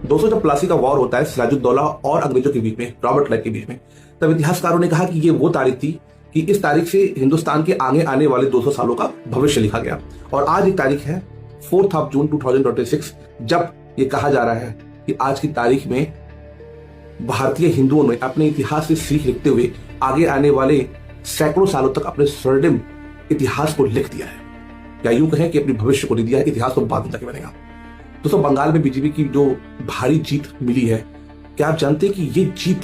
दोस्तों, जब प्लासी का वॉर होता है सिराजुद्दौला और अंग्रेजों के बीच में, रॉबर्ट क्लाइव के बीच में, तब इतिहासकारों ने कहा कि ये वो तारीख थी कि इस तारीख से हिंदुस्तान के आगे आने वाले 200 सालों का भविष्य लिखा गया। और आज एक तारीख है 4 जून 2026, जब ये कहा जा रहा है कि आज की तारीख में भारतीय हिंदुओं ने अपने इतिहास से सीख लिखते हुए आगे आने वाले सैकड़ों सालों तक अपने स्वर्णिम इतिहास को लिख दिया है, या यूं कहें कि अपने भविष्य को लिख दिया है। इतिहास तो बाद में जाके बनेगा। दोस्तों, बंगाल में बीजेपी की जो भारी जीत मिली है, क्या आप जानते हैं कि ये जीत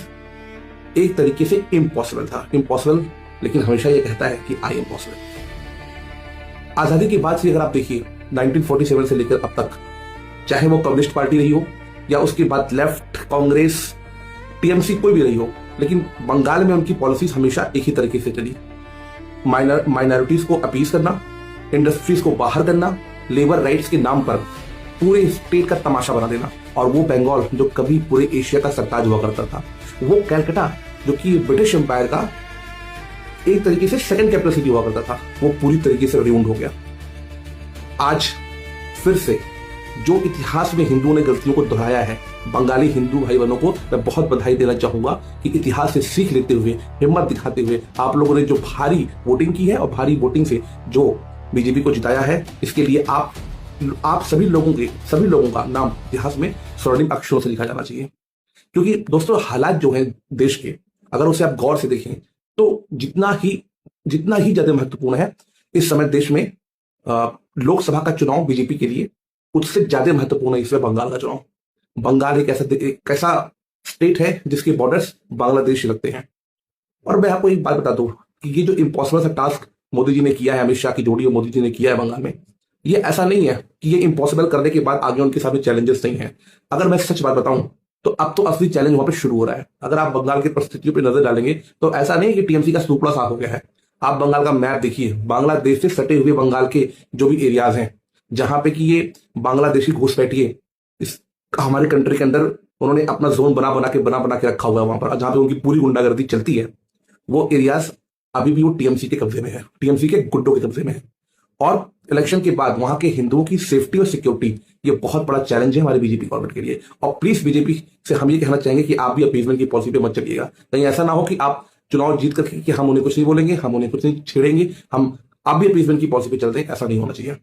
एक तरीके से इम्पॉसिबल था। इम्पॉसिबल, लेकिन हमेशा ये कहता है कि आई एम पॉसिबल। आजादी के बाद से अगर आप देखिए 1947 से लेकर अब तक, चाहे वो कम्युनिस्ट पार्टी रही हो या उसके बाद लेफ्ट, कांग्रेस, टीएमसी, कोई भी रही हो, लेकिन बंगाल में उनकी पॉलिसीज हमेशा एक ही तरीके से चली। माइनॉरिटीज को अपीज करना, इंडस्ट्रीज को बाहर करना, लेबर राइट्स के नाम पर पूरे स्टेट का तमाशा बना देना। और वो बंगाल जो कभी पूरे एशिया का सरताज हुआ करता था, वो कलकत्ता जो कि ब्रिटिश एम्पायर का एक तरीके से सेकंड कैपिटल सिटी हुआ करता था, वो पूरी तरीके से रियूंड हो गया। आज फिर से जो इतिहास में हिंदुओं ने गलतियों को दोहराया है, बंगाली हिंदू भाई बहनों को मैं बहुत बधाई देना चाहूंगा कि इतिहास से सीख लेते हुए, हिम्मत दिखाते हुए आप लोगों ने जो भारी वोटिंग की है और भारी वोटिंग से जो बीजेपी को जिताया है, इसके लिए आप सभी लोगों का नाम इतिहास में स्वर्णिम अक्षरों से लिखा जाना चाहिए। क्योंकि दोस्तों, हालात जो है देश के, अगर उसे आप गौर से देखें तो जितना ही ज्यादा महत्वपूर्ण है इस समय देश में लोकसभा का चुनाव बीजेपी के लिए, उससे ज्यादा महत्वपूर्ण है इसमें बंगाल का चुनाव। बंगाल एक ऐसा स्टेट है जिसके बॉर्डर्स बांग्लादेश से लगते हैं। और मैं आपको एक बात बता दूं कि ये जो इम्पॉसिबल सा टास्क मोदी जी ने किया है, अमित शाह की जोड़ी और मोदी जी ने किया है बंगाल में, ये ऐसा नहीं है कि ये इम्पॉसिबल करने के बाद आगे उनके सामने चैलेंजेस नहीं है। अगर मैं सच बात बताऊं तो अब तो असली चैलेंज वहां पे शुरू हो रहा है। अगर आप बंगाल की परिस्थितियों पर नजर डालेंगे तो ऐसा नहीं है कि टीएमसी का सुपड़ा साफ हो गया है। आप बंगाल का मैप देखिए, बांग्लादेश से सटे हुए बंगाल के जो भी एरियाज हैं, जहां पे कि ये बांग्लादेशी घुसपैठिए इस हमारे कंट्री के अंदर उन्होंने अपना जोन बना के रखा हुआ है, वहां पर जहां पे उनकी पूरी गुंडागर्दी चलती है, वो एरियाज अभी भी वो टीएमसी के कब्जे में है, टीएमसी के गुंडों के कब्जे में है। और इलेक्शन के बाद वहां के हिंदुओं की सेफ्टी और सिक्योरिटी, ये बहुत बड़ा चैलेंज है हमारी बीजेपी गवर्नमेंट के लिए। और प्लीज बीजेपी से हम ये कहना चाहेंगे कि आप भी अपीजमेंट की पॉलिसी पे मत चलिएगा। कहीं ऐसा ना हो कि आप चुनाव जीत करके कि हम उन्हें कुछ नहीं बोलेंगे, हम उन्हें कुछ नहीं छेड़ेंगे, आप भी अपीजमेंट की पॉलिसी पे चलते हैं, ऐसा नहीं होना चाहिए।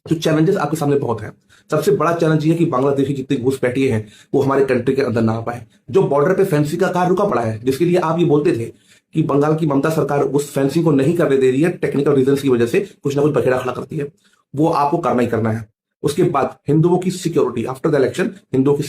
तो चैलेंजेस आपके सामने बहुत हैं। सबसे बड़ा चैलेंज ये है कि बांग्लादेशी जितने घुसपैठिए हैं वो हमारे कंट्री के अंदर ना आ पाए। जो बॉर्डर पे फेंसिंग का कार्य रुका पड़ा है, जिसके लिए आप ये बोलते थे कि बंगाल की ममता सरकार उस फेंसिंग को नहीं करने दे रही है, टेक्निकल रीजंस की वजह से कुछ ना कुछ बखेड़ा खड़ा करती है, वो आपको करना ही करना है। उसके बाद हिंदुओं की सिक्योरिटी, आफ्टर द इलेक्शन हिंदुओं की